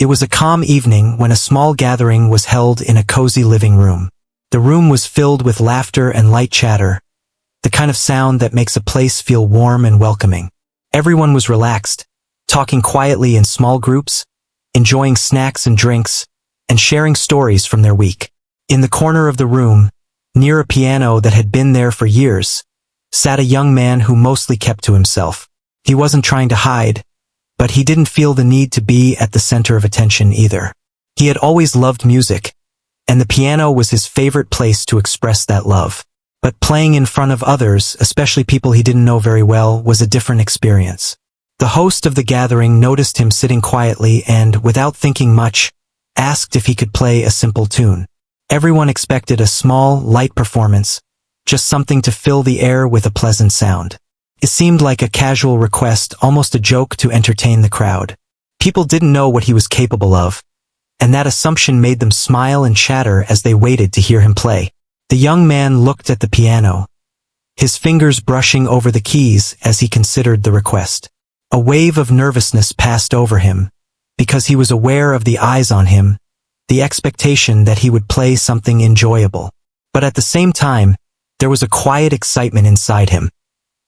It was a calm evening when a small gathering was held in a cozy living room. The room was filled with laughter and light chatter, the kind of sound that makes a place feel warm and welcoming. Everyone was relaxed, talking quietly in small groups, enjoying snacks and drinks, and sharing stories from their week. In the corner of the room, near a piano that had been there for years, sat a young man who mostly kept to himself. He wasn't trying to hide, but he didn't feel the need to be at the center of attention either. He had always loved music, and the piano was his favorite place to express that love. But playing in front of others, especially people he didn't know very well, was a different experience. The host of the gathering noticed him sitting quietly and, without thinking much, asked if he could play a simple tune. Everyone expected a small, light performance, just something to fill the air with a pleasant sound. It seemed like a casual request, almost a joke to entertain the crowd. People didn't know what he was capable of, and that assumption made them smile and chatter as they waited to hear him play. The young man looked at the piano, his fingers brushing over the keys as he considered the request. A wave of nervousness passed over him, because he was aware of the eyes on him, the expectation that he would play something enjoyable. But at the same time, there was a quiet excitement inside him,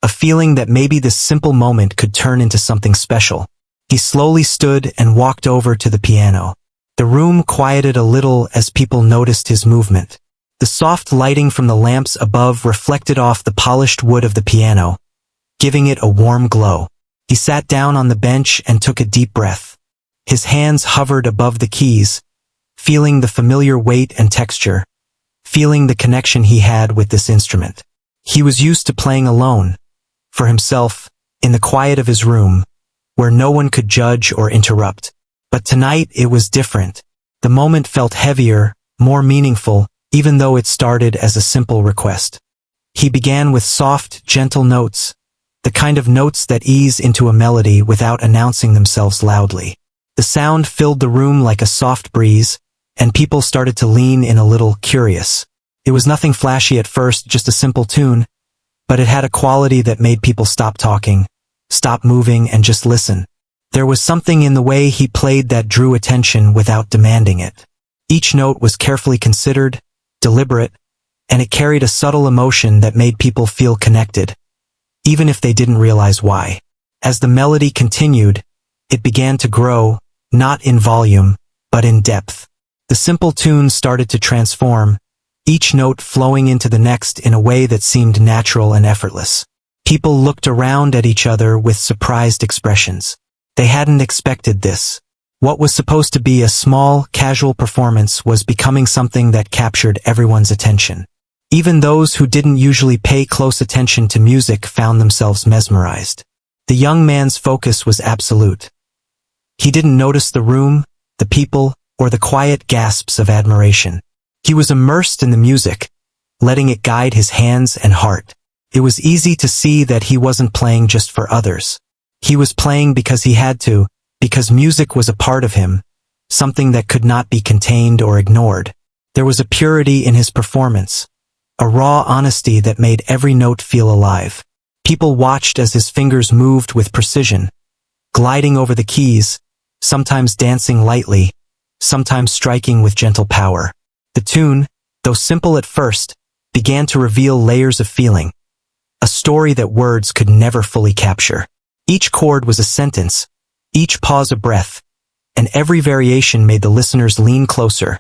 a feeling that maybe this simple moment could turn into something special. He slowly stood and walked over to the piano. The room quieted a little as people noticed his movement. The soft lighting from the lamps above reflected off the polished wood of the piano, giving it a warm glow. He sat down on the bench and took a deep breath. His hands hovered above the keys, feeling the familiar weight and texture, feeling the connection he had with this instrument. He was used to playing alone, for himself, in the quiet of his room, where no one could judge or interrupt. But tonight it was different. The moment felt heavier, more meaningful, even though it started as a simple request. He began with soft, gentle notes, the kind of notes that ease into a melody without announcing themselves loudly. The sound filled the room like a soft breeze, and people started to lean in a little, curious. It was nothing flashy at first, just a simple tune, but it had a quality that made people stop talking, stop moving, and just listen. There was something in the way he played that drew attention without demanding it. Each note was carefully considered, deliberate, and it carried a subtle emotion that made people feel connected, even if they didn't realize why. As the melody continued, it began to grow, not in volume, but in depth. The simple tune started to transform, each note flowing into the next in a way that seemed natural and effortless. People looked around at each other with surprised expressions. They hadn't expected this. What was supposed to be a small, casual performance was becoming something that captured everyone's attention. Even those who didn't usually pay close attention to music found themselves mesmerized. The young man's focus was absolute. He didn't notice the room, the people, or the quiet gasps of admiration. He was immersed in the music, letting it guide his hands and heart. It was easy to see that he wasn't playing just for others. He was playing because he had to, because music was a part of him, something that could not be contained or ignored. There was a purity in his performance, a raw honesty that made every note feel alive. People watched as his fingers moved with precision, gliding over the keys, sometimes dancing lightly, sometimes striking with gentle power. The tune, though simple at first, began to reveal layers of feeling, a story that words could never fully capture. Each chord was a sentence, each pause a breath, and every variation made the listeners lean closer,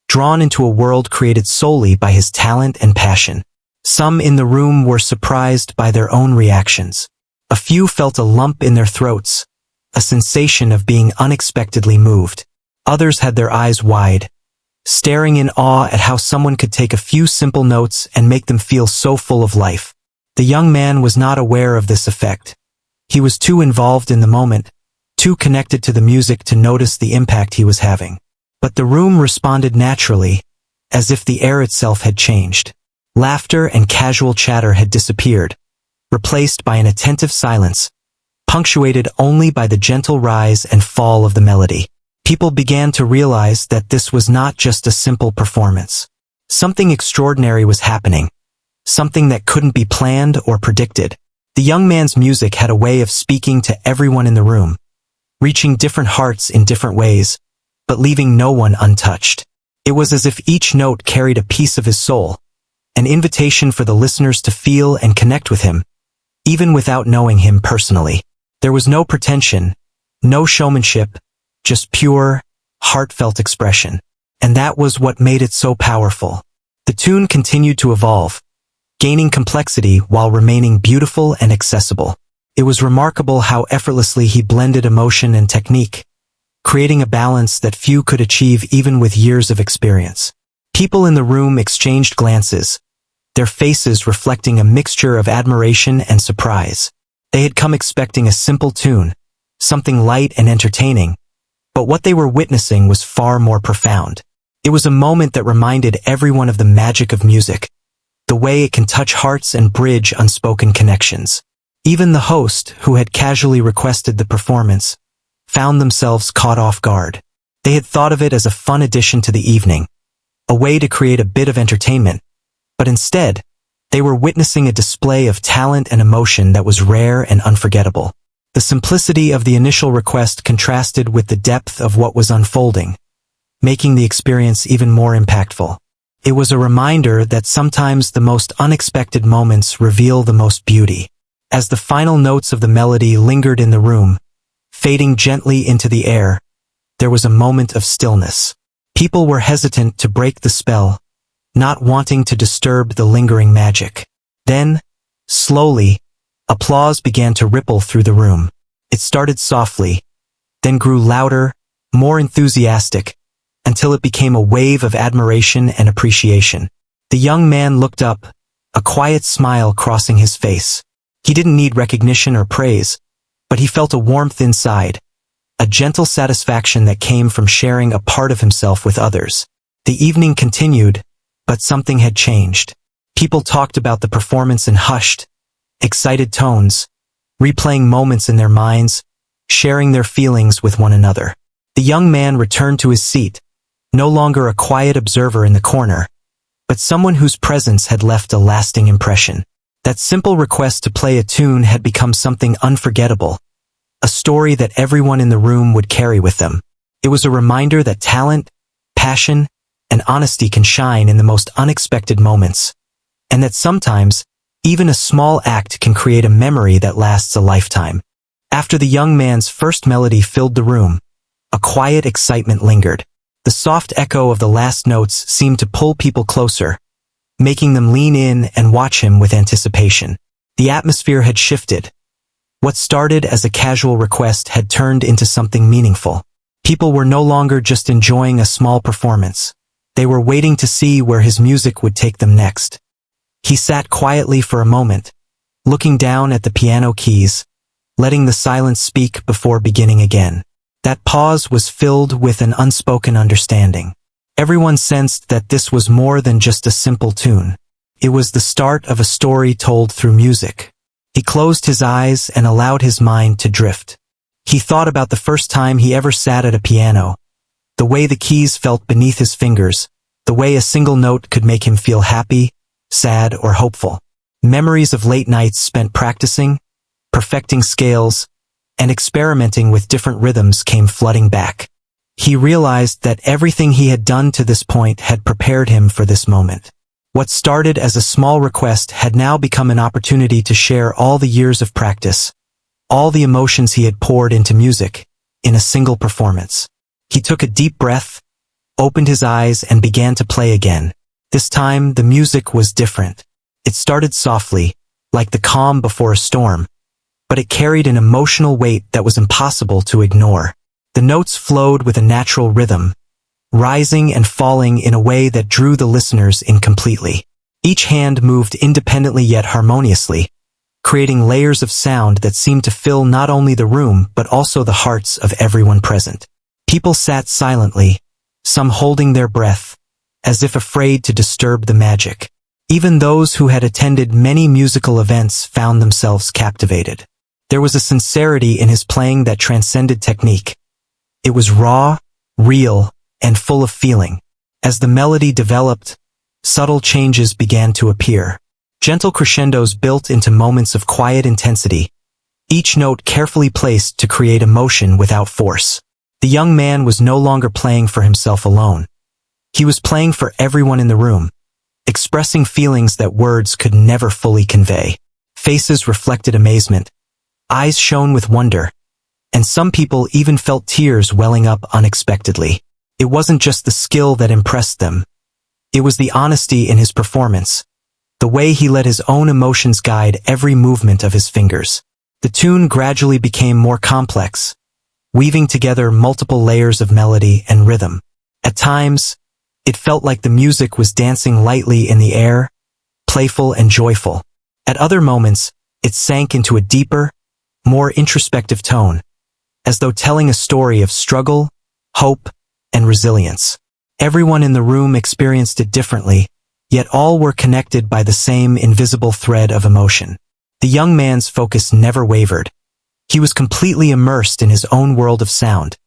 drawn into a world created solely by his talent and passion. Some in the room were surprised by their own reactions. A few felt a lump in their throats, a sensation of being unexpectedly moved. Others had their eyes wide, staring in awe at how someone could take a few simple notes and make them feel so full of life. The young man was not aware of this effect. He was too involved in the moment, too connected to the music to notice the impact he was having. But the room responded naturally, as if the air itself had changed. Laughter and casual chatter had disappeared, replaced by an attentive silence, punctuated only by the gentle rise and fall of the melody. People began to realize that this was not just a simple performance. Something extraordinary was happening, something that couldn't be planned or predicted. The young man's music had a way of speaking to everyone in the room, reaching different hearts in different ways, but leaving no one untouched. It was as if each note carried a piece of his soul, an invitation for the listeners to feel and connect with him, even without knowing him personally. There was no pretension, no showmanship, just pure, heartfelt expression. And that was what made it so powerful. The tune continued to evolve, gaining complexity while remaining beautiful and accessible. It was remarkable how effortlessly he blended emotion and technique, creating a balance that few could achieve even with years of experience. People in the room exchanged glances, their faces reflecting a mixture of admiration and surprise. They had come expecting a simple tune, something light and entertaining, but what they were witnessing was far more profound. It was a moment that reminded everyone of the magic of music, the way it can touch hearts and bridge unspoken connections. Even the host, who had casually requested the performance, found themselves caught off guard. They had thought of it as a fun addition to the evening, a way to create a bit of entertainment, but instead, they were witnessing a display of talent and emotion that was rare and unforgettable. The simplicity of the initial request contrasted with the depth of what was unfolding, making the experience even more impactful. It was a reminder that sometimes the most unexpected moments reveal the most beauty. As the final notes of the melody lingered in the room, fading gently into the air, there was a moment of stillness. People were hesitant to break the spell, not wanting to disturb the lingering magic. Then, slowly, applause began to ripple through the room. It started softly, then grew louder, more enthusiastic, until it became a wave of admiration and appreciation. The young man looked up, a quiet smile crossing his face. He didn't need recognition or praise, but he felt a warmth inside, a gentle satisfaction that came from sharing a part of himself with others. The evening continued, but something had changed. People talked about the performance in hushed, excited tones, replaying moments in their minds, sharing their feelings with one another. The young man returned to his seat, no longer a quiet observer in the corner, but someone whose presence had left a lasting impression. That simple request to play a tune had become something unforgettable, a story that everyone in the room would carry with them. It was a reminder that talent, passion, and honesty can shine in the most unexpected moments, and that sometimes, even a small act can create a memory that lasts a lifetime. After the young man's first melody filled the room, a quiet excitement lingered. The soft echo of the last notes seemed to pull people closer, making them lean in and watch him with anticipation. The atmosphere had shifted. What started as a casual request had turned into something meaningful. People were no longer just enjoying a small performance. They were waiting to see where his music would take them next. He sat quietly for a moment, looking down at the piano keys, letting the silence speak before beginning again. That pause was filled with an unspoken understanding. Everyone sensed that this was more than just a simple tune. It was the start of a story told through music. He closed his eyes and allowed his mind to drift. He thought about the first time he ever sat at a piano, the way the keys felt beneath his fingers, the way a single note could make him feel happy, sad, or hopeful. Memories of late nights spent practicing, perfecting scales, and experimenting with different rhythms came flooding back. He realized that everything he had done to this point had prepared him for this moment. What started as a small request had now become an opportunity to share all the years of practice, all the emotions he had poured into music, in a single performance. He took a deep breath, opened his eyes, and began to play again. This time, the music was different. It started softly, like the calm before a storm, but it carried an emotional weight that was impossible to ignore. The notes flowed with a natural rhythm, rising and falling in a way that drew the listeners in completely. Each hand moved independently yet harmoniously, creating layers of sound that seemed to fill not only the room but also the hearts of everyone present. People sat silently, some holding their breath, as if afraid to disturb the magic. Even those who had attended many musical events found themselves captivated. There was a sincerity in his playing that transcended technique. It was raw, real, and full of feeling. As the melody developed, subtle changes began to appear. Gentle crescendos built into moments of quiet intensity, each note carefully placed to create emotion without force. The young man was no longer playing for himself alone. He was playing for everyone in the room, expressing feelings that words could never fully convey. Faces reflected amazement, eyes shone with wonder, and some people even felt tears welling up unexpectedly. It wasn't just the skill that impressed them. It was the honesty in his performance, the way he let his own emotions guide every movement of his fingers. The tune gradually became more complex, weaving together multiple layers of melody and rhythm. At times, it felt like the music was dancing lightly in the air, playful and joyful. At other moments, it sank into a deeper, more introspective tone, as though telling a story of struggle, hope, and resilience. Everyone in the room experienced it differently, yet all were connected by the same invisible thread of emotion. The young man's focus never wavered. He was completely immersed in his own world of sound,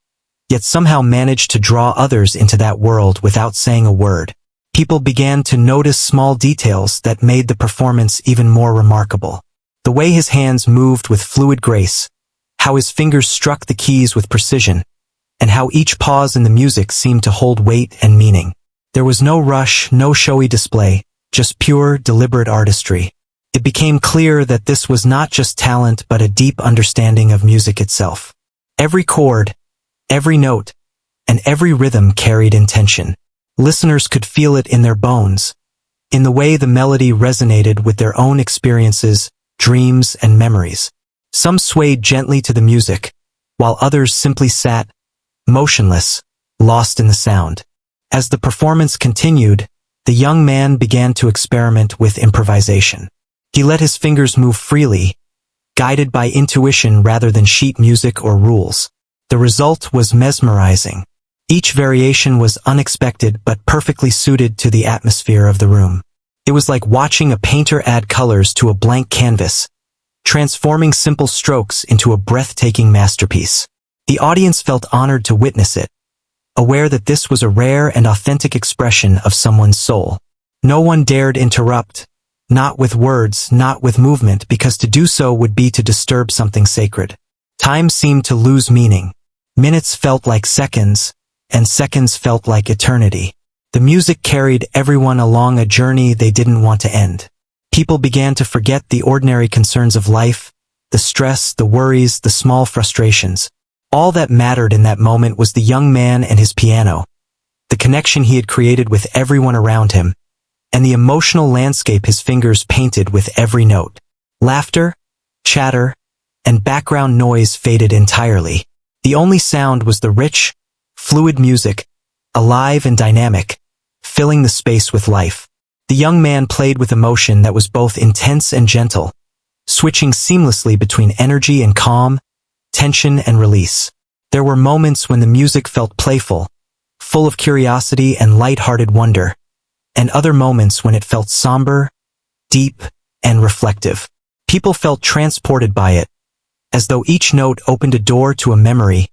yet somehow managed to draw others into that world without saying a word. People began to notice small details that made the performance even more remarkable. The way his hands moved with fluid grace, how his fingers struck the keys with precision, and how each pause in the music seemed to hold weight and meaning. There was no rush, no showy display, just pure, deliberate artistry. It became clear that this was not just talent but a deep understanding of music itself. Every chord, every note, and every rhythm carried intention. Listeners could feel it in their bones, in the way the melody resonated with their own experiences, dreams, and memories. Some swayed gently to the music, while others simply sat, motionless, lost in the sound. As the performance continued, the young man began to experiment with improvisation. He let his fingers move freely, guided by intuition rather than sheet music or rules. The result was mesmerizing. Each variation was unexpected but perfectly suited to the atmosphere of the room. It was like watching a painter add colors to a blank canvas, transforming simple strokes into a breathtaking masterpiece. The audience felt honored to witness it, aware that this was a rare and authentic expression of someone's soul. No one dared interrupt, not with words, not with movement, because to do so would be to disturb something sacred. Time seemed to lose meaning. Minutes felt like seconds, and seconds felt like eternity. The music carried everyone along a journey they didn't want to end. People began to forget the ordinary concerns of life, the stress, the worries, the small frustrations. All that mattered in that moment was the young man and his piano, the connection he had created with everyone around him, and the emotional landscape his fingers painted with every note. Laughter, chatter, and background noise faded entirely. The only sound was the rich, fluid music, alive and dynamic, filling the space with life. The young man played with emotion that was both intense and gentle, switching seamlessly between energy and calm, tension and release. There were moments when the music felt playful, full of curiosity and light-hearted wonder, and other moments when it felt somber, deep, and reflective. People felt transported by it, as though each note opened a door to a memory,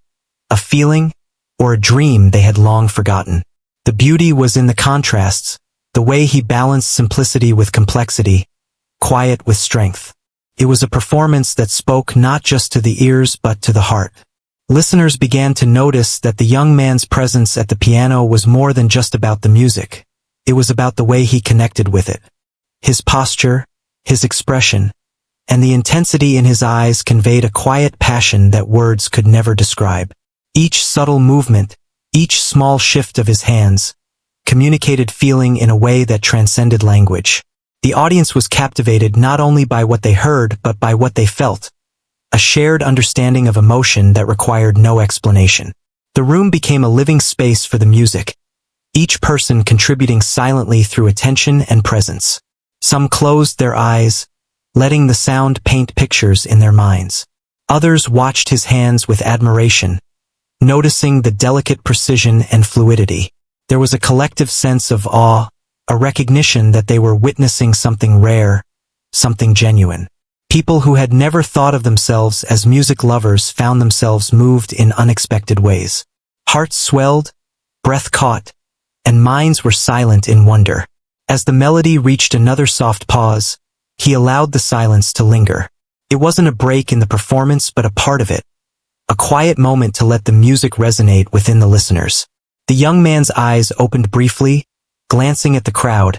a feeling, or a dream they had long forgotten. The beauty was in the contrasts, the way he balanced simplicity with complexity, quiet with strength. It was a performance that spoke not just to the ears but to the heart. Listeners began to notice that the young man's presence at the piano was more than just about the music. It was about the way he connected with it. His posture, his expression, and the intensity in his eyes conveyed a quiet passion that words could never describe. Each subtle movement, each small shift of his hands, communicated feeling in a way that transcended language. The audience was captivated not only by what they heard but by what they felt, a shared understanding of emotion that required no explanation. The room became a living space for the music, each person contributing silently through attention and presence. Some closed their eyes, letting the sound paint pictures in their minds. Others watched his hands with admiration, noticing the delicate precision and fluidity. There was a collective sense of awe, a recognition that they were witnessing something rare, something genuine. People who had never thought of themselves as music lovers found themselves moved in unexpected ways. Hearts swelled, breath caught, and minds were silent in wonder. As the melody reached another soft pause, he allowed the silence to linger. It wasn't a break in the performance but a part of it, a quiet moment to let the music resonate within the listeners. The young man's eyes opened briefly, glancing at the crowd,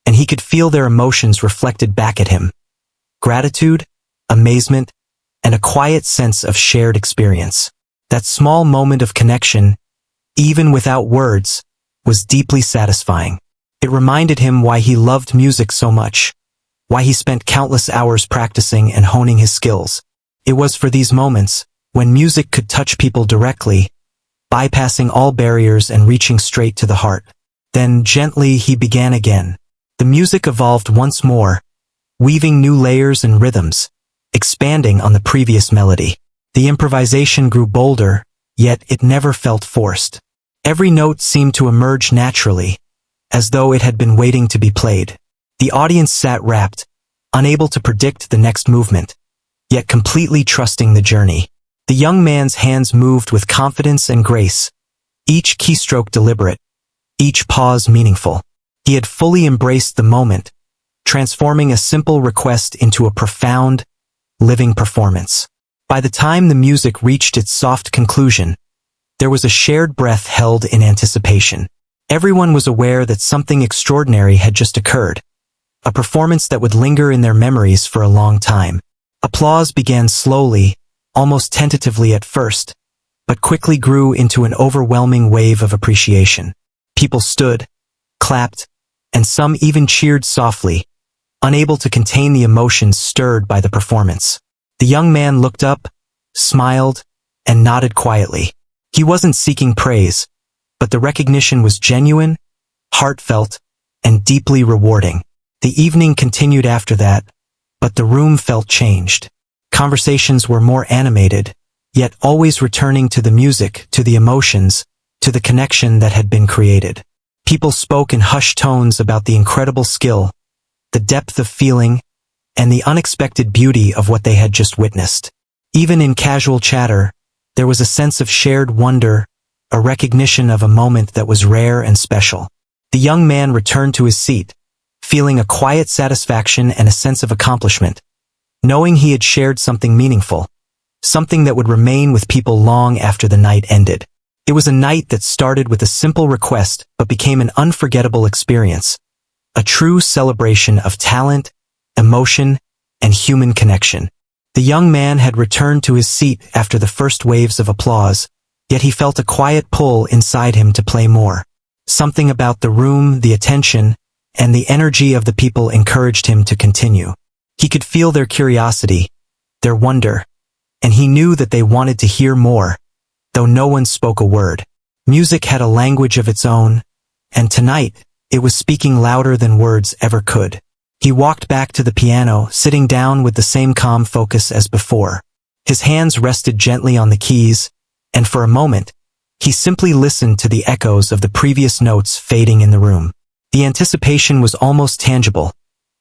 and he could feel their emotions reflected back at him. Gratitude, amazement, and a quiet sense of shared experience. That small moment of connection, even without words, was deeply satisfying. It reminded him why he loved music so much, why he spent countless hours practicing and honing his skills. It was for these moments, when music could touch people directly, bypassing all barriers and reaching straight to the heart. Then, gently, he began again. The music evolved once more, weaving new layers and rhythms, expanding on the previous melody. The improvisation grew bolder, yet it never felt forced. Every note seemed to emerge naturally, as though it had been waiting to be played. The audience sat rapt, unable to predict the next movement, yet completely trusting the journey. The young man's hands moved with confidence and grace, each keystroke deliberate, each pause meaningful. He had fully embraced the moment, transforming a simple request into a profound, living performance. By the time the music reached its soft conclusion, there was a shared breath held in anticipation. Everyone was aware that something extraordinary had just occurred, a performance that would linger in their memories for a long time. Applause began slowly, almost tentatively at first, but quickly grew into an overwhelming wave of appreciation. People stood, clapped, and some even cheered softly, unable to contain the emotions stirred by the performance. The young man looked up, smiled, and nodded quietly. He wasn't seeking praise, but the recognition was genuine, heartfelt, and deeply rewarding. The evening continued after that, but the room felt changed. Conversations were more animated, yet always returning to the music, to the emotions, to the connection that had been created. People spoke in hushed tones about the incredible skill, the depth of feeling, and the unexpected beauty of what they had just witnessed. Even in casual chatter, there was a sense of shared wonder, a recognition of a moment that was rare and special. The young man returned to his seat, feeling a quiet satisfaction and a sense of accomplishment, knowing he had shared something meaningful, something that would remain with people long after the night ended. It was a night that started with a simple request but became an unforgettable experience, a true celebration of talent, emotion, and human connection. The young man had returned to his seat after the first waves of applause, yet he felt a quiet pull inside him to play more. Something about the room, the attention, and the energy of the people encouraged him to continue. He could feel their curiosity, their wonder, and he knew that they wanted to hear more, though no one spoke a word. Music had a language of its own, and tonight, it was speaking louder than words ever could. He walked back to the piano, sitting down with the same calm focus as before. His hands rested gently on the keys, and for a moment, he simply listened to the echoes of the previous notes fading in the room. The anticipation was almost tangible,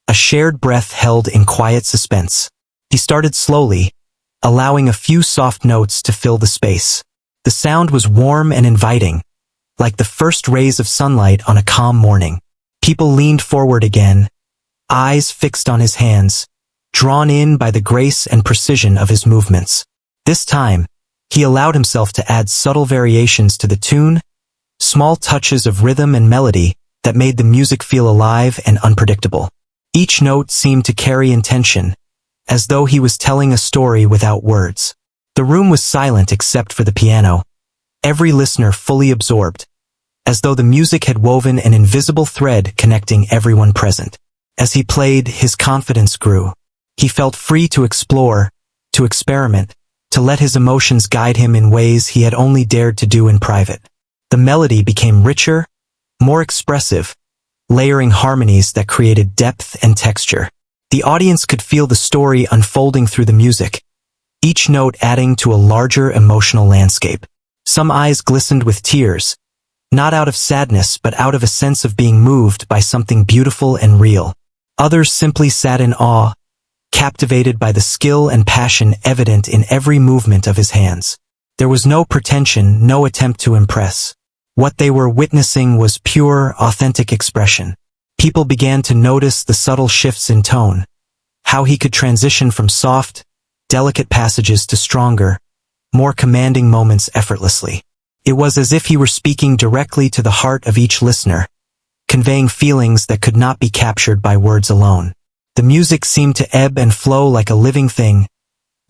a shared breath held in quiet suspense. He started slowly, allowing a few soft notes to fill the space. The sound was warm and inviting, like the first rays of sunlight on a calm morning. People leaned forward again, eyes fixed on his hands, drawn in by the grace and precision of his movements. This time, he allowed himself to add subtle variations to the tune, small touches of rhythm and melody that made the music feel alive and unpredictable. Each note seemed to carry intention, as though he was telling a story without words. The room was silent except for the piano, every listener fully absorbed, as though the music had woven an invisible thread connecting everyone present. As he played, his confidence grew. He felt free to explore, to experiment, to let his emotions guide him in ways he had only dared to do in private. The melody became richer, more expressive, layering harmonies that created depth and texture. The audience could feel the story unfolding through the music, each note adding to a larger emotional landscape. Some eyes glistened with tears, not out of sadness but out of a sense of being moved by something beautiful and real. Others simply sat in awe, captivated by the skill and passion evident in every movement of his hands. There was no pretension, no attempt to impress. What they were witnessing was pure, authentic expression. People began to notice the subtle shifts in tone, how he could transition from soft, delicate passages to stronger, more commanding moments effortlessly. It was as if he were speaking directly to the heart of each listener, conveying feelings that could not be captured by words alone. The music seemed to ebb and flow like a living thing,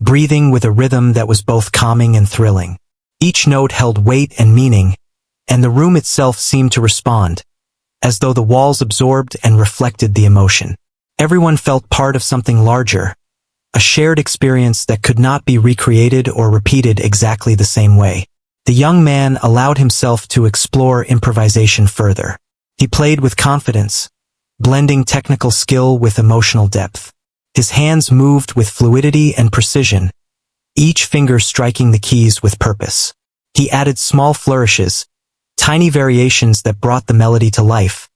breathing with a rhythm that was both calming and thrilling. Each note held weight and meaning, and the room itself seemed to respond, as though the walls absorbed and reflected the emotion. Everyone felt part of something larger, a shared experience that could not be recreated or repeated exactly the same way. The young man allowed himself to explore improvisation further. He played with confidence, blending technical skill with emotional depth. His hands moved with fluidity and precision, each finger striking the keys with purpose. He added small flourishes, tiny variations that brought the melody to life,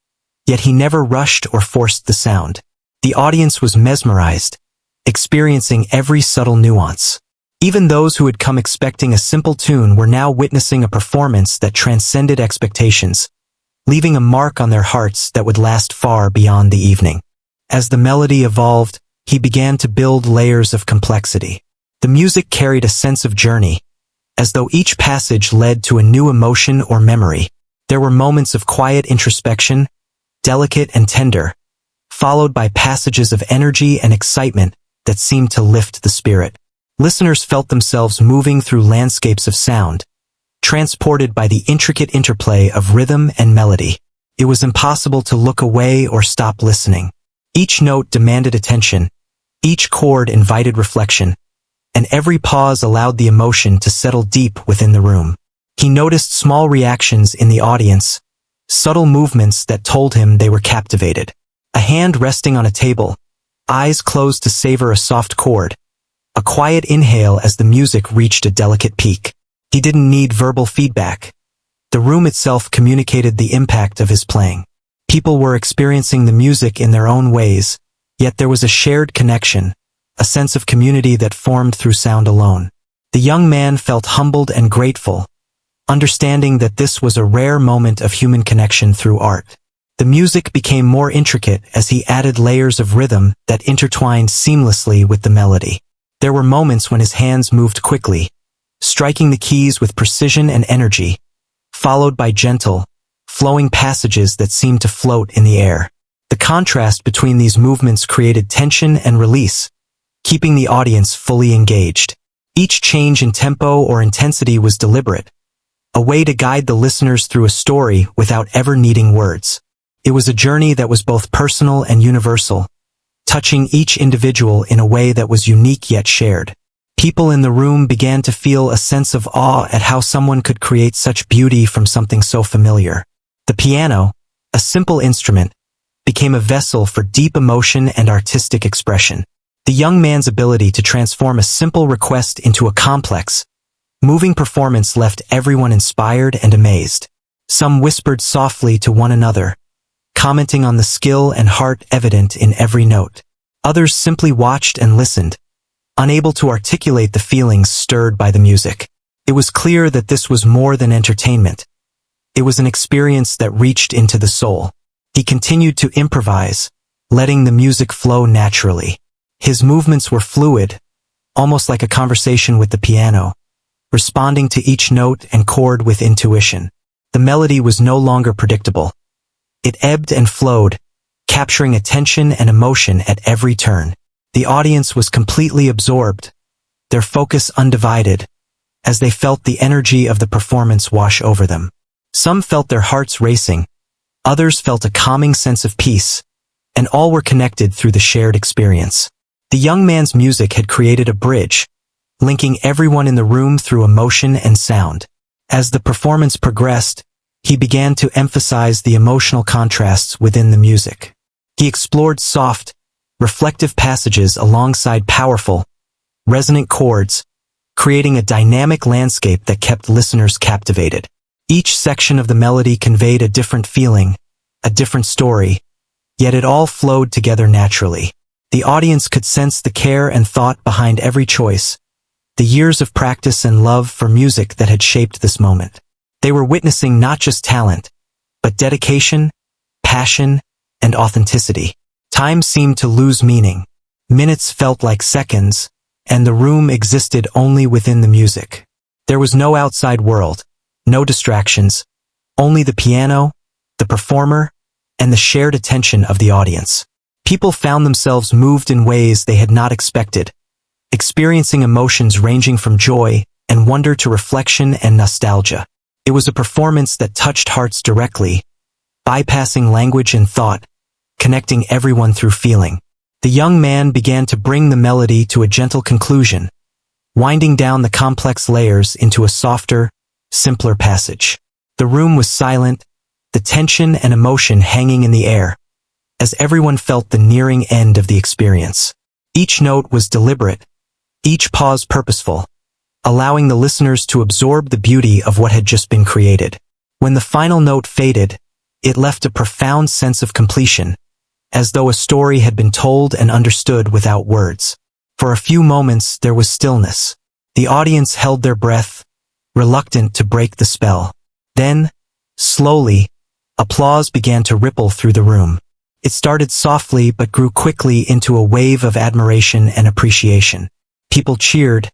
yet he never rushed or forced the sound. The audience was mesmerized, experiencing every subtle nuance. Even those who had come expecting a simple tune were now witnessing a performance that transcended expectations, leaving a mark on their hearts that would last far beyond the evening. As the melody evolved, he began to build layers of complexity. The music carried a sense of journey, as though each passage led to a new emotion or memory. There were moments of quiet introspection, delicate and tender, followed by passages of energy and excitement that seemed to lift the spirit. Listeners felt themselves moving through landscapes of sound, transported by the intricate interplay of rhythm and melody. It was impossible to look away or stop listening. Each note demanded attention, each chord invited reflection, and every pause allowed the emotion to settle deep within the room. He noticed small reactions in the audience, subtle movements that told him they were captivated. A hand resting on a table, eyes closed to savor a soft chord, a quiet inhale as the music reached a delicate peak. He didn't need verbal feedback. The room itself communicated the impact of his playing. People were experiencing the music in their own ways, yet there was a shared connection, a sense of community that formed through sound alone. The young man felt humbled and grateful, understanding that this was a rare moment of human connection through art. The music became more intricate as he added layers of rhythm that intertwined seamlessly with the melody. There were moments when his hands moved quickly, striking the keys with precision and energy, followed by gentle, flowing passages that seemed to float in the air. The contrast between these movements created tension and release, keeping the audience fully engaged. Each change in tempo or intensity was deliberate, a way to guide the listeners through a story without ever needing words. It was a journey that was both personal and universal, touching each individual in a way that was unique yet shared. People in the room began to feel a sense of awe at how someone could create such beauty from something so familiar. The piano, a simple instrument, became a vessel for deep emotion and artistic expression. The young man's ability to transform a simple request into a complex, moving performance left everyone inspired and amazed. Some whispered softly to one another, commenting on the skill and heart evident in every note. Others simply watched and listened, unable to articulate the feelings stirred by the music. It was clear that this was more than entertainment. It was an experience that reached into the soul. He continued to improvise, letting the music flow naturally. His movements were fluid, almost like a conversation with the piano, responding to each note and chord with intuition. The melody was no longer predictable. It ebbed and flowed, capturing attention and emotion at every turn. The audience was completely absorbed, their focus undivided, as they felt the energy of the performance wash over them. Some felt their hearts racing, others felt a calming sense of peace, and all were connected through the shared experience. The young man's music had created a bridge, linking everyone in the room through emotion and sound. As the performance progressed, he began to emphasize the emotional contrasts within the music. He explored soft, reflective passages alongside powerful, resonant chords, creating a dynamic landscape that kept listeners captivated. Each section of the melody conveyed a different feeling, a different story, yet it all flowed together naturally. The audience could sense the care and thought behind every choice, the years of practice and love for music that had shaped this moment. They were witnessing not just talent, but dedication, passion, and authenticity. Time seemed to lose meaning. Minutes felt like seconds, and the room existed only within the music. There was no outside world, no distractions, only the piano, the performer, and the shared attention of the audience. People found themselves moved in ways they had not expected, experiencing emotions ranging from joy and wonder to reflection and nostalgia. It was a performance that touched hearts directly, bypassing language and thought, connecting everyone through feeling. The young man began to bring the melody to a gentle conclusion, winding down the complex layers into a softer, simpler passage. The room was silent, the tension and emotion hanging in the air, as everyone felt the nearing end of the experience. Each note was deliberate, each pause purposeful, allowing the listeners to absorb the beauty of what had just been created. When the final note faded, it left a profound sense of completion, as though a story had been told and understood without words. For a few moments there was stillness. The audience held their breath, reluctant to break the spell. Then, slowly, applause began to ripple through the room. It started softly but grew quickly into a wave of admiration and appreciation. People cheered,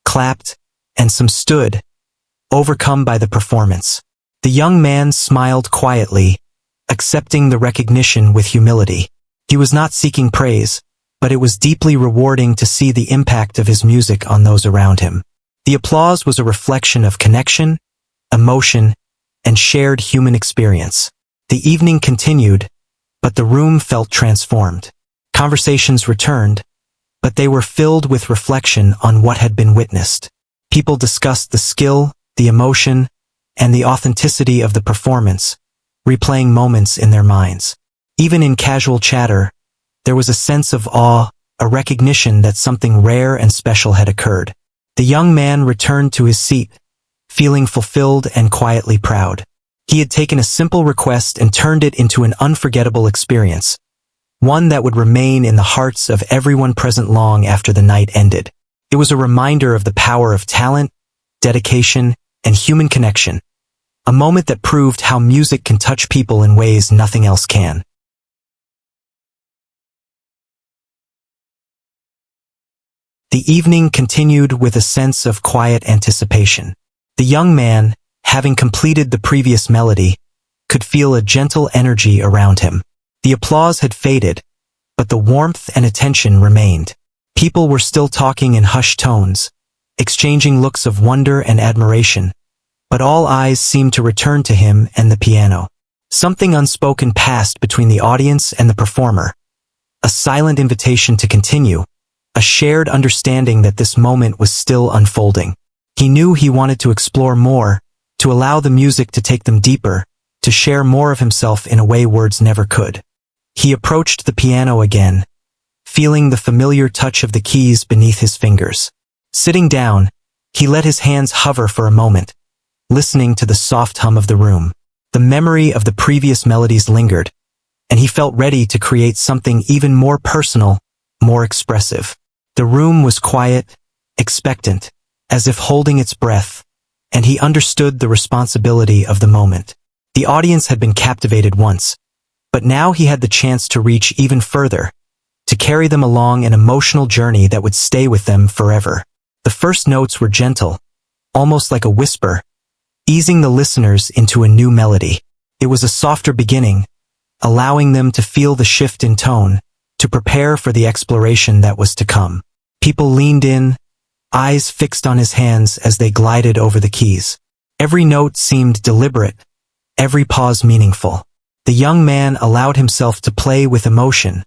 clapped, and some stood, overcome by the performance. The young man smiled quietly, accepting the recognition with humility. He was not seeking praise, but it was deeply rewarding to see the impact of his music on those around him. The applause was a reflection of connection, emotion, and shared human experience. The evening continued, but the room felt transformed. Conversations returned, but they were filled with reflection on what had been witnessed. People discussed the skill, the emotion, and the authenticity of the performance, replaying moments in their minds. Even in casual chatter, there was a sense of awe, a recognition that something rare and special had occurred. The young man returned to his seat, feeling fulfilled and quietly proud. He had taken a simple request and turned it into an unforgettable experience, one that would remain in the hearts of everyone present long after the night ended. It was a reminder of the power of talent, dedication, and human connection, a moment that proved how music can touch people in ways nothing else can. The evening continued with a sense of quiet anticipation. The young man, having completed the previous melody, could feel a gentle energy around him. The applause had faded, but the warmth and attention remained. People were still talking in hushed tones, exchanging looks of wonder and admiration, but all eyes seemed to return to him and the piano. Something unspoken passed between the audience and the performer, a silent invitation to continue, a shared understanding that this moment was still unfolding. He knew he wanted to explore more, to allow the music to take them deeper, to share more of himself in a way words never could. He approached the piano again, feeling the familiar touch of the keys beneath his fingers. Sitting down, he let his hands hover for a moment, listening to the soft hum of the room. The memory of the previous melodies lingered, and he felt ready to create something even more personal, more expressive. The room was quiet, expectant, as if holding its breath, and he understood the responsibility of the moment. The audience had been captivated once, but now he had the chance to reach even further, to carry them along an emotional journey that would stay with them forever. The first notes were gentle, almost like a whisper, easing the listeners into a new melody. It was a softer beginning, allowing them to feel the shift in tone, to prepare for the exploration that was to come. People leaned in, eyes fixed on his hands as they glided over the keys. Every note seemed deliberate, every pause meaningful. The young man allowed himself to play with emotion,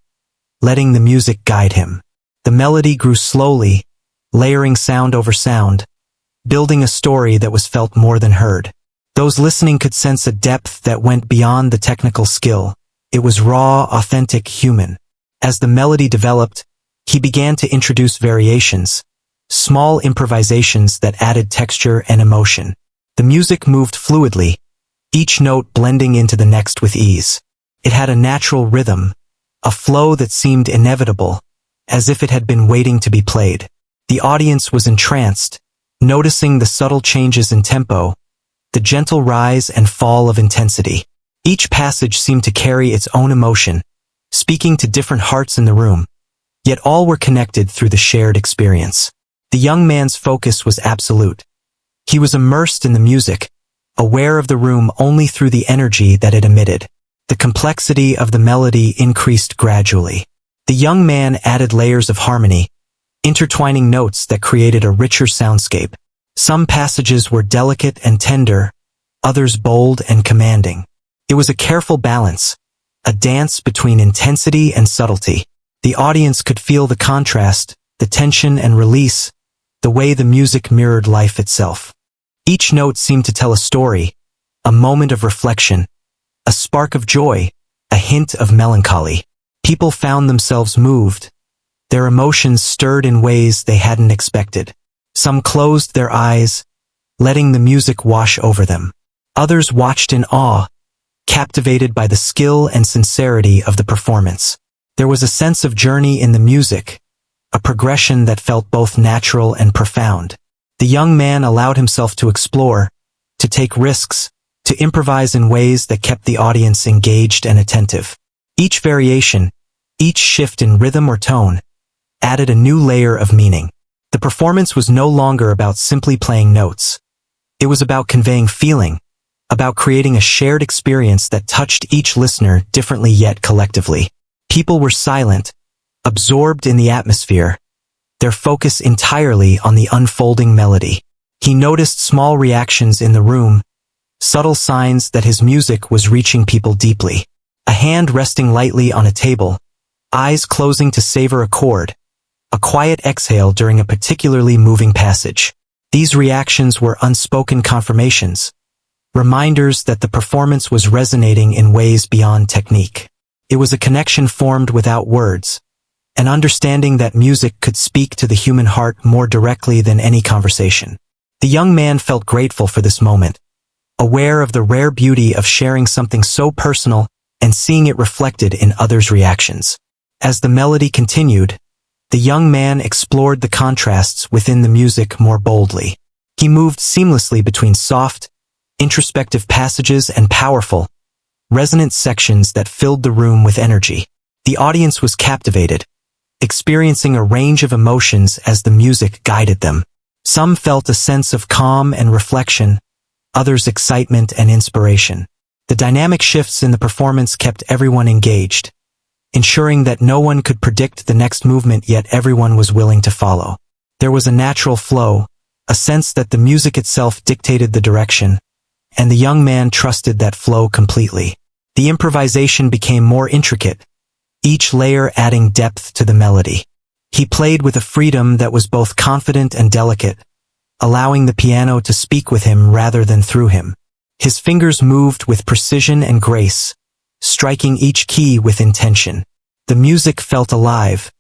letting the music guide him. The melody grew slowly, layering sound over sound, building a story that was felt more than heard. Those listening could sense a depth that went beyond the technical skill. It was raw, authentic, human. As the melody developed, he began to introduce variations, small improvisations that added texture and emotion. The music moved fluidly, each note blending into the next with ease. It had a natural rhythm, a flow that seemed inevitable, as if it had been waiting to be played. The audience was entranced, noticing the subtle changes in tempo, the gentle rise and fall of intensity. Each passage seemed to carry its own emotion, speaking to different hearts in the room, yet all were connected through the shared experience. The young man's focus was absolute. He was immersed in the music, aware of the room only through the energy that it emitted. The complexity of the melody increased gradually. The young man added layers of harmony, intertwining notes that created a richer soundscape. Some passages were delicate and tender, others bold and commanding. It was a careful balance, a dance between intensity and subtlety. The audience could feel the contrast, the tension and release, the way the music mirrored life itself. Each note seemed to tell a story, a moment of reflection, a spark of joy, a hint of melancholy. People found themselves moved. Their emotions stirred in ways they hadn't expected. Some closed their eyes, letting the music wash over them. Others watched in awe, captivated by the skill and sincerity of the performance. There was a sense of journey in the music, a progression that felt both natural and profound. The young man allowed himself to explore, to take risks, to improvise in ways that kept the audience engaged and attentive. Each variation, each shift in rhythm or tone, added a new layer of meaning. The performance was no longer about simply playing notes. It was about conveying feeling, about creating a shared experience that touched each listener differently yet collectively. People were silent, absorbed in the atmosphere, their focus entirely on the unfolding melody. He noticed small reactions in the room, subtle signs that his music was reaching people deeply. A hand resting lightly on a table, eyes closing to savor a chord, a quiet exhale during a particularly moving passage. These reactions were unspoken confirmations, reminders that the performance was resonating in ways beyond technique. It was a connection formed without words, an understanding that music could speak to the human heart more directly than any conversation. The young man felt grateful for this moment, aware of the rare beauty of sharing something so personal and seeing it reflected in others' reactions. As the melody continued, the young man explored the contrasts within the music more boldly. He moved seamlessly between soft, introspective passages and powerful, resonant sections that filled the room with energy. The audience was captivated, experiencing a range of emotions as the music guided them. Some felt a sense of calm and reflection, others excitement and inspiration. The dynamic shifts in the performance kept everyone engaged, ensuring that no one could predict the next movement yet everyone was willing to follow. There was a natural flow, a sense that the music itself dictated the direction, and the young man trusted that flow completely. The improvisation became more intricate, each layer adding depth to the melody. He played with a freedom that was both confident and delicate, allowing the piano to speak with him rather than through him. His fingers moved with precision and grace, striking each key with intention. The music felt alive,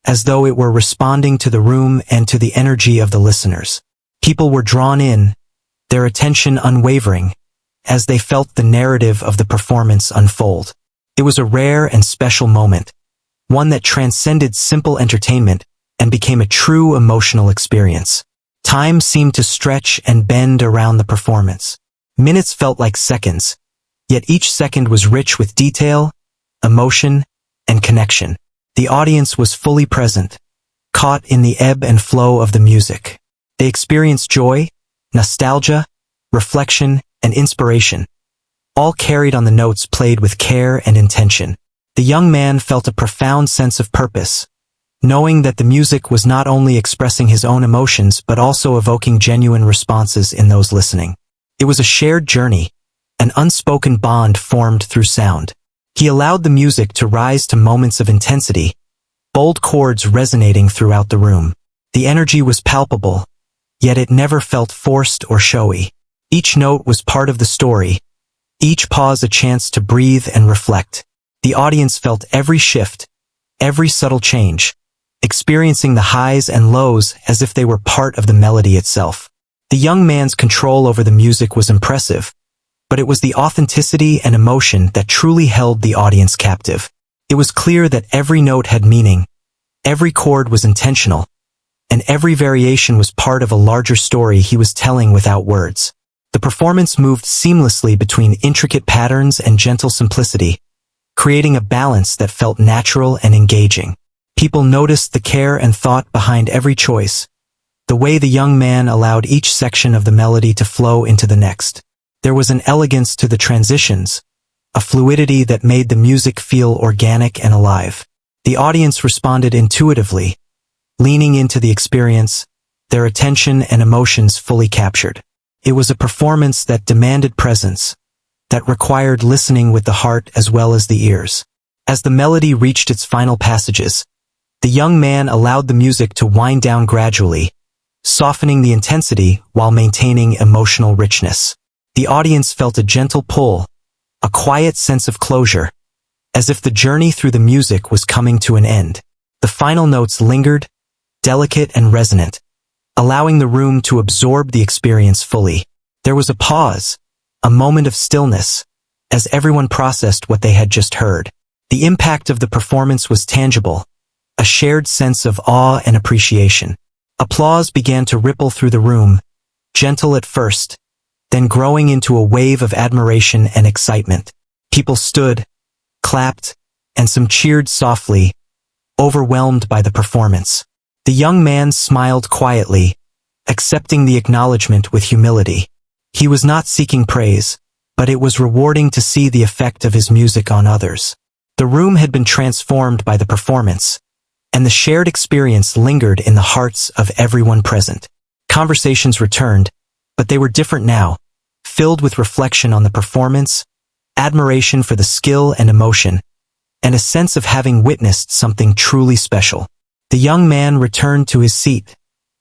as though it were responding to the room and to the energy of the listeners. People were drawn in, their attention unwavering, as they felt the narrative of the performance unfold. It was a rare and special moment, one that transcended simple entertainment and became a true emotional experience. Time seemed to stretch and bend around the performance. Minutes felt like seconds, yet each second was rich with detail, emotion, and connection. The audience was fully present, caught in the ebb and flow of the music. They experienced joy, nostalgia, reflection, and inspiration, all carried on the notes played with care and intention. The young man felt a profound sense of purpose, knowing that the music was not only expressing his own emotions but also evoking genuine responses in those listening. It was a shared journey, an unspoken bond formed through sound. He allowed the music to rise to moments of intensity, bold chords resonating throughout the room. The energy was palpable, yet it never felt forced or showy. Each note was part of the story, each pause a chance to breathe and reflect. The audience felt every shift, every subtle change, experiencing the highs and lows as if they were part of the melody itself. The young man's control over the music was impressive, but it was the authenticity and emotion that truly held the audience captive. It was clear that every note had meaning, every chord was intentional, and every variation was part of a larger story he was telling without words. The performance moved seamlessly between intricate patterns and gentle simplicity, creating a balance that felt natural and engaging. People noticed the care and thought behind every choice, the way the young man allowed each section of the melody to flow into the next. There was an elegance to the transitions, a fluidity that made the music feel organic and alive. The audience responded intuitively, leaning into the experience, their attention and emotions fully captured. It was a performance that demanded presence, that required listening with the heart as well as the ears. As the melody reached its final passages, the young man allowed the music to wind down gradually, softening the intensity while maintaining emotional richness. The audience felt a gentle pull, a quiet sense of closure, as if the journey through the music was coming to an end. The final notes lingered, delicate and resonant, allowing the room to absorb the experience fully. There was a pause, a moment of stillness, as everyone processed what they had just heard. The impact of the performance was tangible, a shared sense of awe and appreciation. Applause began to ripple through the room, gentle at first, then growing into a wave of admiration and excitement. People stood, clapped, and some cheered softly, overwhelmed by the performance. The young man smiled quietly, accepting the acknowledgement with humility. He was not seeking praise, but it was rewarding to see the effect of his music on others. The room had been transformed by the performance, and the shared experience lingered in the hearts of everyone present. Conversations returned, but they were different now, filled with reflection on the performance, admiration for the skill and emotion, and a sense of having witnessed something truly special. The young man returned to his seat,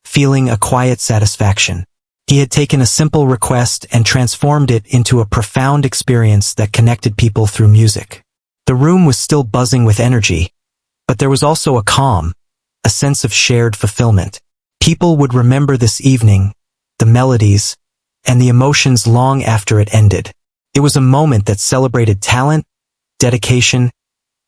feeling a quiet satisfaction. He had taken a simple request and transformed it into a profound experience that connected people through music. The room was still buzzing with energy, but there was also a calm, a sense of shared fulfillment. People would remember this evening, the melodies, and the emotions long after it ended. It was a moment that celebrated talent, dedication,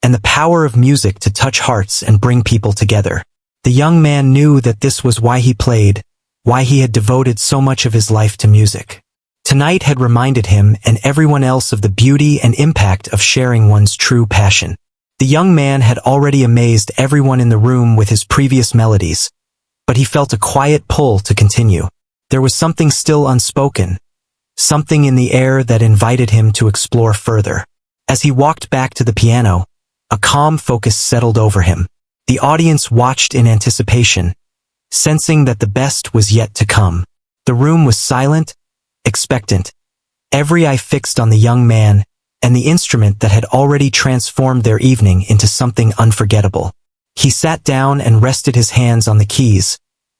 and the power of music to touch hearts and bring people together. The young man knew that this was why he played, why he had devoted so much of his life to music. Tonight had reminded him and everyone else of the beauty and impact of sharing one's true passion. The young man had already amazed everyone in the room with his previous melodies, but he felt a quiet pull to continue. There was something still unspoken, something in the air that invited him to explore further. As he walked back to the piano, a calm focus settled over him. The audience watched in anticipation, sensing that the best was yet to come. The room was silent, expectant, every eye fixed on the young man and the instrument that had already transformed their evening into something unforgettable. He sat down and rested his hands on the keys,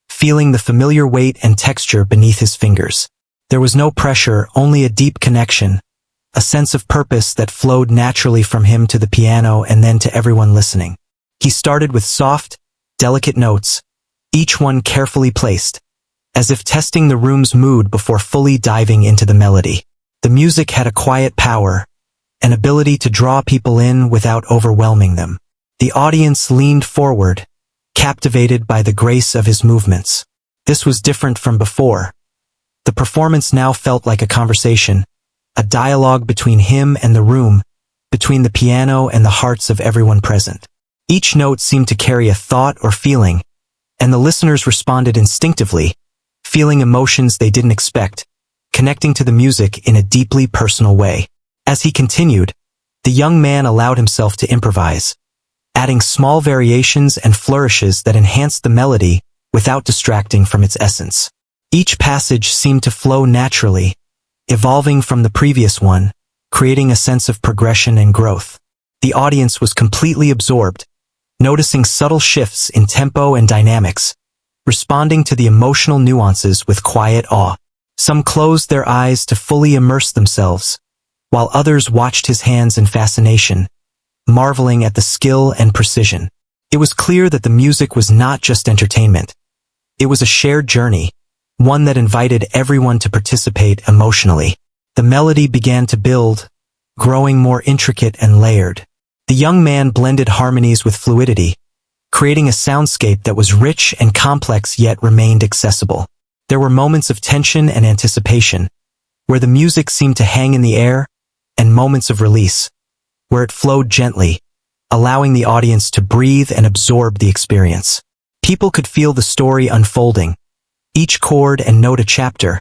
feeling the familiar weight and texture beneath his fingers. There was no pressure, only a deep connection, a sense of purpose that flowed naturally from him to the piano and then to everyone listening. He started with soft, delicate notes, each one carefully placed, as if testing the room's mood before fully diving into the melody. The music had a quiet power, an ability to draw people in without overwhelming them. The audience leaned forward, captivated by the grace of his movements. This was different from before. The performance now felt like a conversation, a dialogue between him and the room, between the piano and the hearts of everyone present. Each note seemed to carry a thought or feeling, and the listeners responded instinctively, feeling emotions they didn't expect, connecting to the music in a deeply personal way. As he continued, the young man allowed himself to improvise, adding small variations and flourishes that enhanced the melody without distracting from its essence. Each passage seemed to flow naturally, evolving from the previous one, creating a sense of progression and growth. The audience was completely absorbed, noticing subtle shifts in tempo and dynamics, responding to the emotional nuances with quiet awe. Some closed their eyes to fully immerse themselves, while others watched his hands in fascination, marveling at the skill and precision. It was clear that the music was not just entertainment. It was a shared journey, one that invited everyone to participate emotionally. The melody began to build, growing more intricate and layered. The young man blended harmonies with fluidity, creating a soundscape that was rich and complex yet remained accessible. There were moments of tension and anticipation, where the music seemed to hang in the air, and moments of release, where it flowed gently, allowing the audience to breathe and absorb the experience. People could feel the story unfolding, each chord and note a chapter,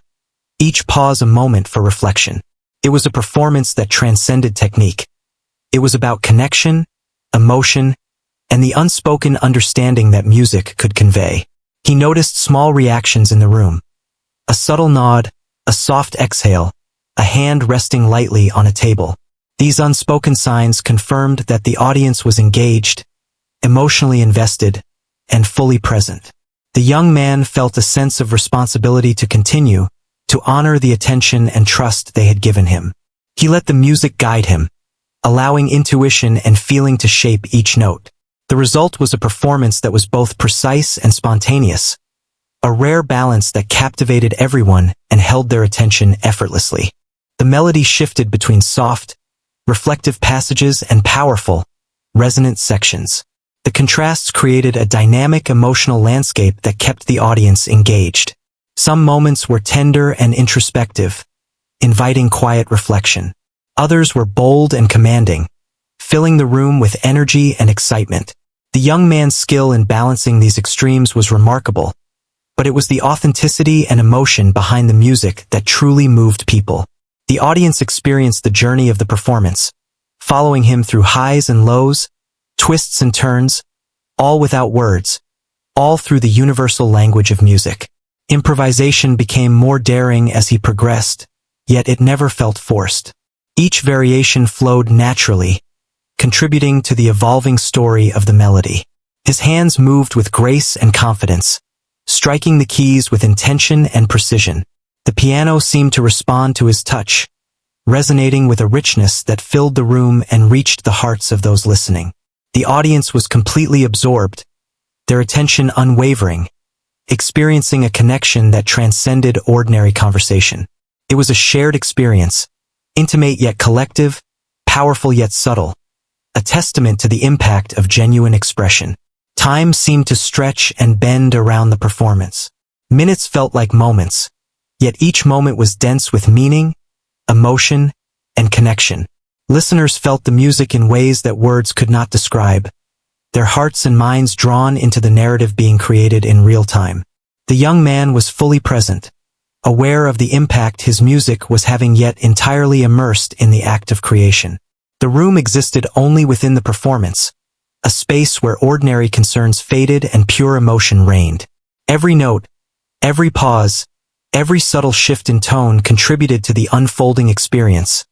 each pause a moment for reflection. It was a performance that transcended technique. It was about connection, emotion, and the unspoken understanding that music could convey. He noticed small reactions in the room. A subtle nod, a soft exhale, a hand resting lightly on a table. These unspoken signs confirmed that the audience was engaged, emotionally invested, and fully present. The young man felt a sense of responsibility to continue, to honor the attention and trust they had given him. He let the music guide him, allowing intuition and feeling to shape each note. The result was a performance that was both precise and spontaneous, a rare balance that captivated everyone and held their attention effortlessly. The melody shifted between soft, reflective passages and powerful, resonant sections. The contrasts created a dynamic emotional landscape that kept the audience engaged. Some moments were tender and introspective, inviting quiet reflection. Others were bold and commanding, filling the room with energy and excitement. The young man's skill in balancing these extremes was remarkable, but it was the authenticity and emotion behind the music that truly moved people. The audience experienced the journey of the performance, following him through highs and lows, twists and turns, all without words, all through the universal language of music. Improvisation became more daring as he progressed, yet it never felt forced. Each variation flowed naturally, contributing to the evolving story of the melody. His hands moved with grace and confidence, striking the keys with intention and precision. The piano seemed to respond to his touch, resonating with a richness that filled the room and reached the hearts of those listening. The audience was completely absorbed, their attention unwavering, experiencing a connection that transcended ordinary conversation. It was a shared experience, intimate yet collective, powerful yet subtle, a testament to the impact of genuine expression. Time seemed to stretch and bend around the performance. Minutes felt like moments, yet each moment was dense with meaning, emotion, and connection. Listeners felt the music in ways that words could not describe, their hearts and minds drawn into the narrative being created in real time. The young man was fully present, aware of the impact his music was having, yet entirely immersed in the act of creation. The room existed only within the performance, a space where ordinary concerns faded and pure emotion reigned. Every note, every pause, every subtle shift in tone contributed to the unfolding experience,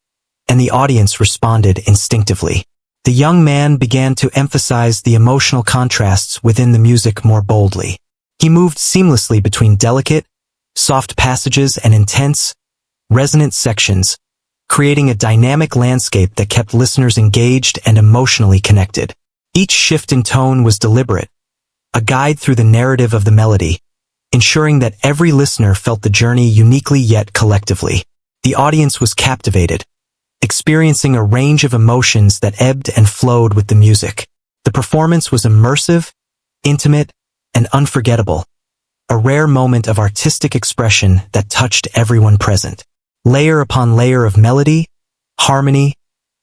and the audience responded instinctively. The young man began to emphasize the emotional contrasts within the music more boldly. He moved seamlessly between delicate, soft passages and intense, resonant sections, creating a dynamic landscape that kept listeners engaged and emotionally connected. Each shift in tone was deliberate, a guide through the narrative of the melody, ensuring that every listener felt the journey uniquely yet collectively. The audience was captivated, experiencing a range of emotions that ebbed and flowed with the music. The performance was immersive, intimate, and unforgettable, a rare moment of artistic expression that touched everyone present. Layer upon layer of melody, harmony,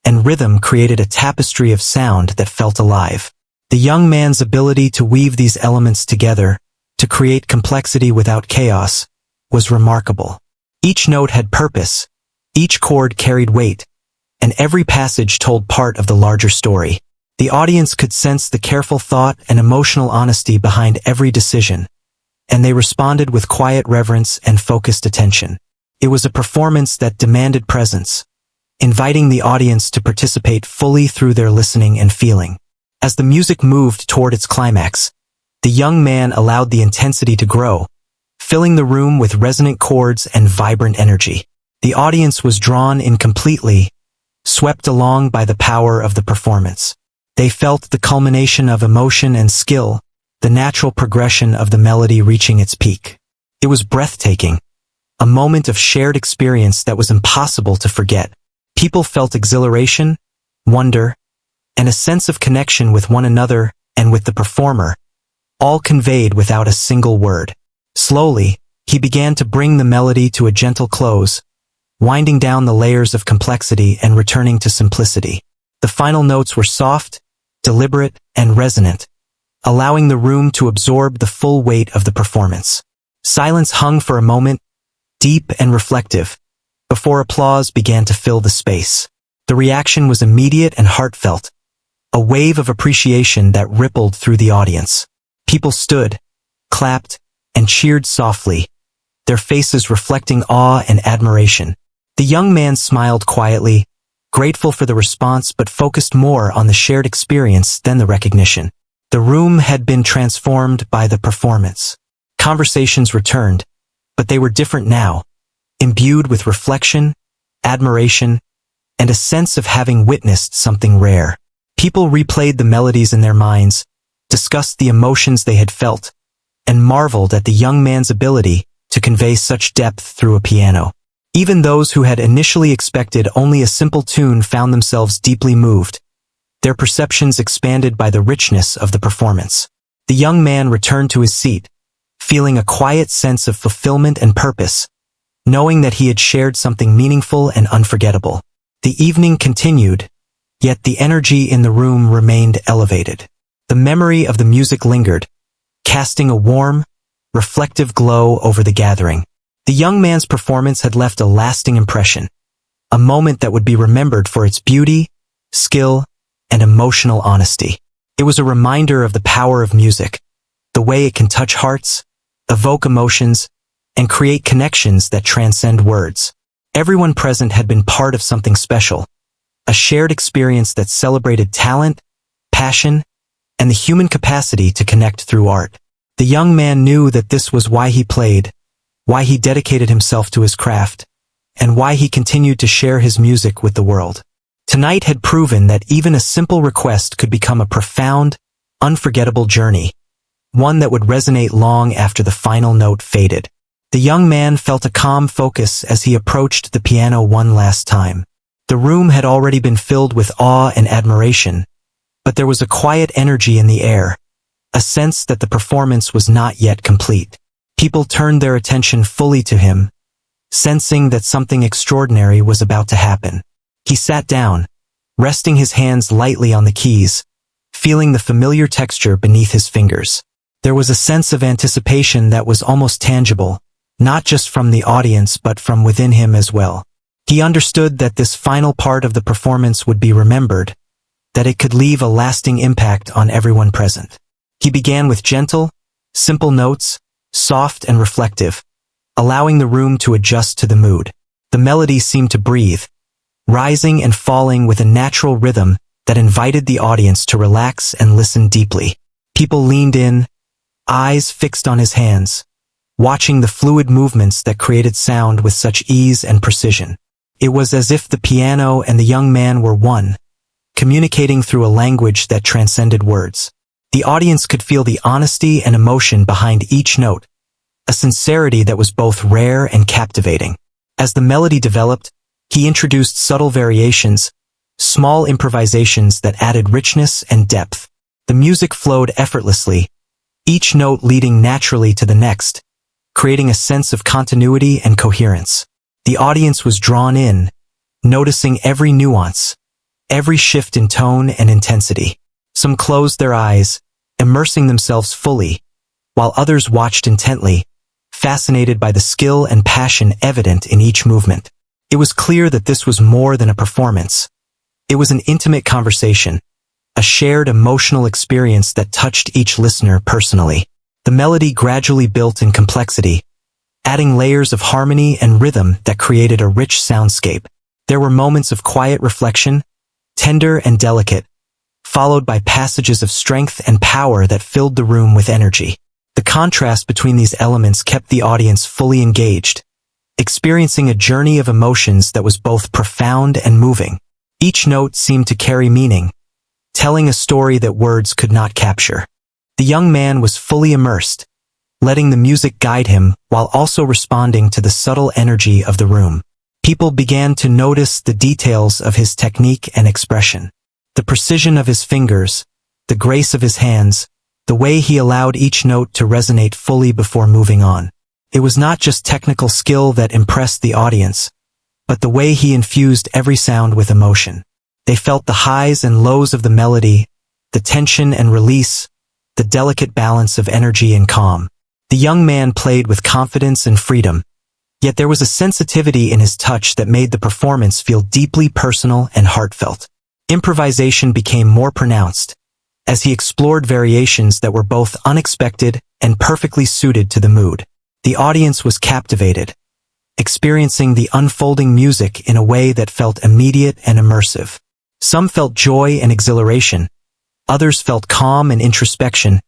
and rhythm created a tapestry of sound that felt alive. The young man's ability to weave these elements together, to create complexity without chaos, was remarkable. Each note had purpose, each chord carried weight, and every passage told part of the larger story. The audience could sense the careful thought and emotional honesty behind every decision, and they responded with quiet reverence and focused attention. It was a performance that demanded presence, inviting the audience to participate fully through their listening and feeling. As the music moved toward its climax, the young man allowed the intensity to grow, filling the room with resonant chords and vibrant energy. The audience was drawn in completely, swept along by the power of the performance. They felt the culmination of emotion and skill, the natural progression of the melody reaching its peak. It was breathtaking, a moment of shared experience that was impossible to forget. People felt exhilaration, wonder, and a sense of connection with one another and with the performer, all conveyed without a single word. Slowly, he began to bring the melody to a gentle close, winding down the layers of complexity and returning to simplicity. The final notes were soft, deliberate, and resonant, allowing the room to absorb the full weight of the performance. Silence hung for a moment, deep and reflective, before applause began to fill the space. The reaction was immediate and heartfelt, a wave of appreciation that rippled through the audience. People stood, clapped, and cheered softly, their faces reflecting awe and admiration. The young man smiled quietly, grateful for the response but focused more on the shared experience than the recognition. The room had been transformed by the performance. Conversations returned, but they were different now, imbued with reflection, admiration, and a sense of having witnessed something rare. People replayed the melodies in their minds, discussed the emotions they had felt, and marveled at the young man's ability to convey such depth through a piano. Even those who had initially expected only a simple tune found themselves deeply moved, their perceptions expanded by the richness of the performance. The young man returned to his seat, feeling a quiet sense of fulfillment and purpose, knowing that he had shared something meaningful and unforgettable. The evening continued, yet the energy in the room remained elevated. The memory of the music lingered, casting a warm, reflective glow over the gathering. The young man's performance had left a lasting impression, a moment that would be remembered for its beauty, skill, and emotional honesty. It was a reminder of the power of music, the way it can touch hearts, evoke emotions, and create connections that transcend words. Everyone present had been part of something special, a shared experience that celebrated talent, passion, and the human capacity to connect through art. The young man knew that this was why he played, why he dedicated himself to his craft, and why he continued to share his music with the world. Tonight had proven that even a simple request could become a profound, unforgettable journey, one that would resonate long after the final note faded. The young man felt a calm focus as he approached the piano one last time. The room had already been filled with awe and admiration, but there was a quiet energy in the air, a sense that the performance was not yet complete. People turned their attention fully to him, sensing that something extraordinary was about to happen. He sat down, resting his hands lightly on the keys, feeling the familiar texture beneath his fingers. There was a sense of anticipation that was almost tangible, not just from the audience but from within him as well. He understood that this final part of the performance would be remembered, that it could leave a lasting impact on everyone present. He began with gentle, simple notes, soft and reflective, allowing the room to adjust to the mood. The melody seemed to breathe, rising and falling with a natural rhythm that invited the audience to relax and listen deeply. People leaned in, eyes fixed on his hands, watching the fluid movements that created sound with such ease and precision. It was as if the piano and the young man were one, communicating through a language that transcended words. The audience could feel the honesty and emotion behind each note, a sincerity that was both rare and captivating. As the melody developed, he introduced subtle variations, small improvisations that added richness and depth. The music flowed effortlessly, each note leading naturally to the next, creating a sense of continuity and coherence. The audience was drawn in, noticing every nuance, every shift in tone and intensity. Some closed their eyes, immersing themselves fully, while others watched intently, fascinated by the skill and passion evident in each movement. It was clear that this was more than a performance. It was an intimate conversation, a shared emotional experience that touched each listener personally. The melody gradually built in complexity, adding layers of harmony and rhythm that created a rich soundscape. There were moments of quiet reflection, tender and delicate, followed by passages of strength and power that filled the room with energy. The contrast between these elements kept the audience fully engaged, experiencing a journey of emotions that was both profound and moving. Each note seemed to carry meaning, telling a story that words could not capture. The young man was fully immersed, letting the music guide him while also responding to the subtle energy of the room. People began to notice the details of his technique and expression. The precision of his fingers, the grace of his hands, the way he allowed each note to resonate fully before moving on. It was not just technical skill that impressed the audience, but the way he infused every sound with emotion. They felt the highs and lows of the melody, the tension and release, the delicate balance of energy and calm. The young man played with confidence and freedom, yet there was a sensitivity in his touch that made the performance feel deeply personal and heartfelt. Improvisation became more pronounced, as he explored variations that were both unexpected and perfectly suited to the mood. The audience was captivated, experiencing the unfolding music in a way that felt immediate and immersive. Some felt joy and exhilaration, others felt calm and introspection,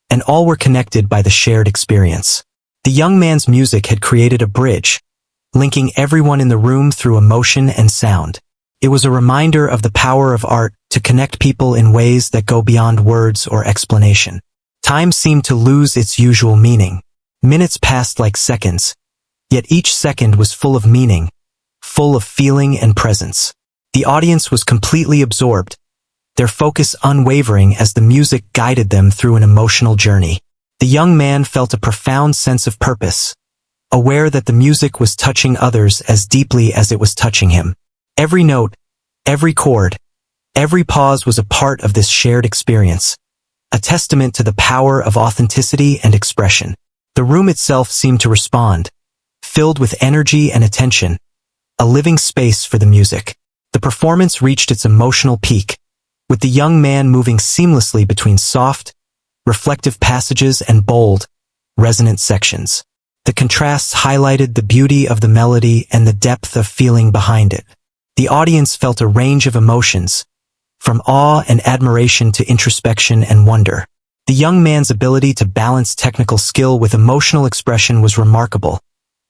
and all were connected by the shared experience. The young man's music had created a bridge, linking everyone in the room through emotion and sound. It was a reminder of the power of art to connect people in ways that go beyond words or explanation. Time seemed to lose its usual meaning. Minutes passed like seconds, yet each second was full of meaning, full of feeling and presence. The audience was completely absorbed, their focus unwavering as the music guided them through an emotional journey. The young man felt a profound sense of purpose, aware that the music was touching others as deeply as it was touching him. Every note, every chord, every pause was a part of this shared experience, a testament to the power of authenticity and expression. The room itself seemed to respond, filled with energy and attention, a living space for the music. The performance reached its emotional peak, with the young man moving seamlessly between soft, reflective passages and bold, resonant sections. The contrasts highlighted the beauty of the melody and the depth of feeling behind it. The audience felt a range of emotions, from awe and admiration to introspection and wonder. The young man's ability to balance technical skill with emotional expression was remarkable,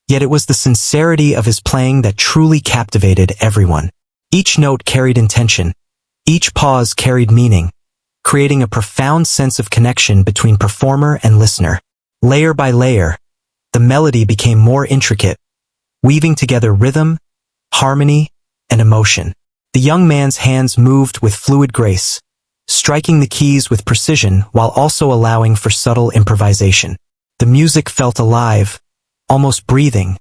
yet it was the sincerity of his playing that truly captivated everyone. Each note carried intention, each pause carried meaning, creating a profound sense of connection between performer and listener. Layer by layer, the melody became more intricate, weaving together rhythm, harmony, and emotion. The young man's hands moved with fluid grace, striking the keys with precision while also allowing for subtle improvisation. The music felt alive, almost breathing,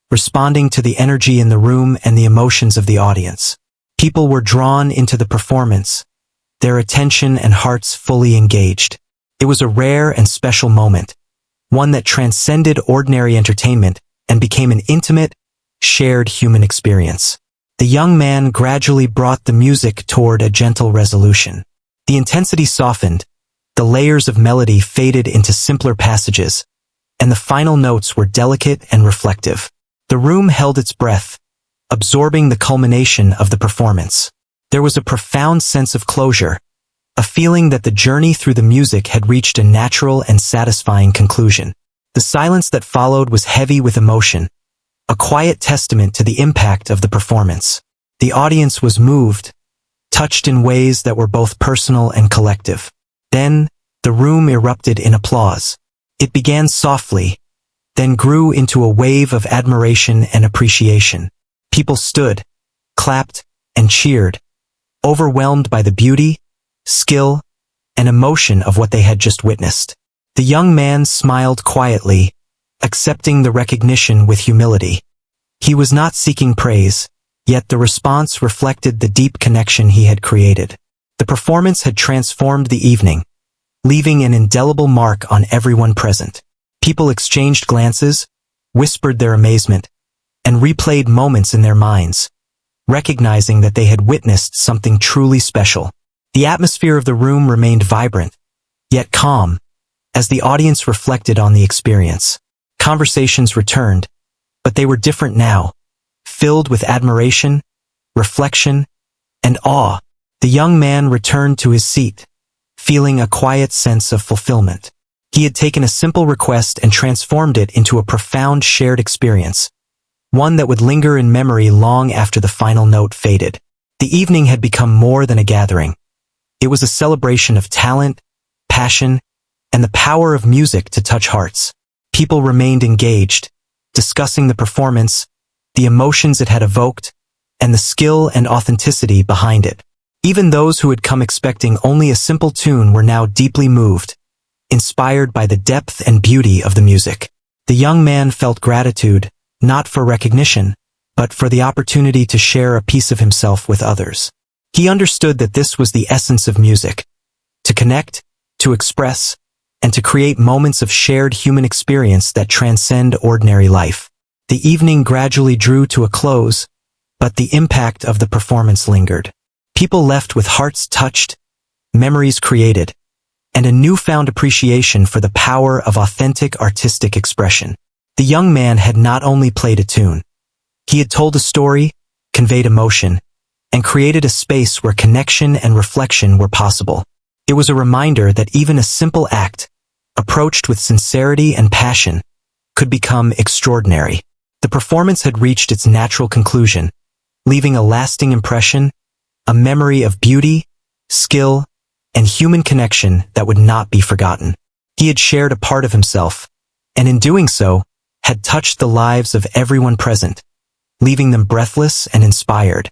responding to the energy in the room and the emotions of the audience. People were drawn into the performance, their attention and hearts fully engaged. It was a rare and special moment, one that transcended ordinary entertainment and became an intimate, shared human experience. The young man gradually brought the music toward a gentle resolution. The intensity softened, the layers of melody faded into simpler passages, and the final notes were delicate and reflective. The room held its breath, absorbing the culmination of the performance. There was a profound sense of closure, a feeling that the journey through the music had reached a natural and satisfying conclusion. The silence that followed was heavy with emotion, a quiet testament to the impact of the performance. The audience was moved, touched in ways that were both personal and collective. Then, the room erupted in applause. It began softly, then grew into a wave of admiration and appreciation. People stood, clapped, and cheered, overwhelmed by the beauty, skill, and emotion of what they had just witnessed. The young man smiled quietly, accepting the recognition with humility. He was not seeking praise, yet the response reflected the deep connection he had created. The performance had transformed the evening, leaving an indelible mark on everyone present. People exchanged glances, whispered their amazement, and replayed moments in their minds, recognizing that they had witnessed something truly special. The atmosphere of the room remained vibrant, yet calm, as the audience reflected on the experience. Conversations returned, but they were different now, filled with admiration, reflection, and awe. The young man returned to his seat, feeling a quiet sense of fulfillment. He had taken a simple request and transformed it into a profound shared experience, one that would linger in memory long after the final note faded. The evening had become more than a gathering. It was a celebration of talent, passion, and the power of music to touch hearts. People remained engaged, discussing the performance, the emotions it had evoked, and the skill and authenticity behind it. Even those who had come expecting only a simple tune were now deeply moved, inspired by the depth and beauty of the music. The young man felt gratitude, not for recognition, but for the opportunity to share a piece of himself with others. He understood that this was the essence of music: to connect, to express, and to create moments of shared human experience that transcend ordinary life. The evening gradually drew to a close, but the impact of the performance lingered. People left with hearts touched, memories created, and a newfound appreciation for the power of authentic artistic expression. The young man had not only played a tune. He had told a story, conveyed emotion, and created a space where connection and reflection were possible. It was a reminder that even a simple act, approached with sincerity and passion, could become extraordinary. The performance had reached its natural conclusion, leaving a lasting impression, a memory of beauty, skill, and human connection that would not be forgotten. He had shared a part of himself, and in doing so, had touched the lives of everyone present, leaving them breathless and inspired.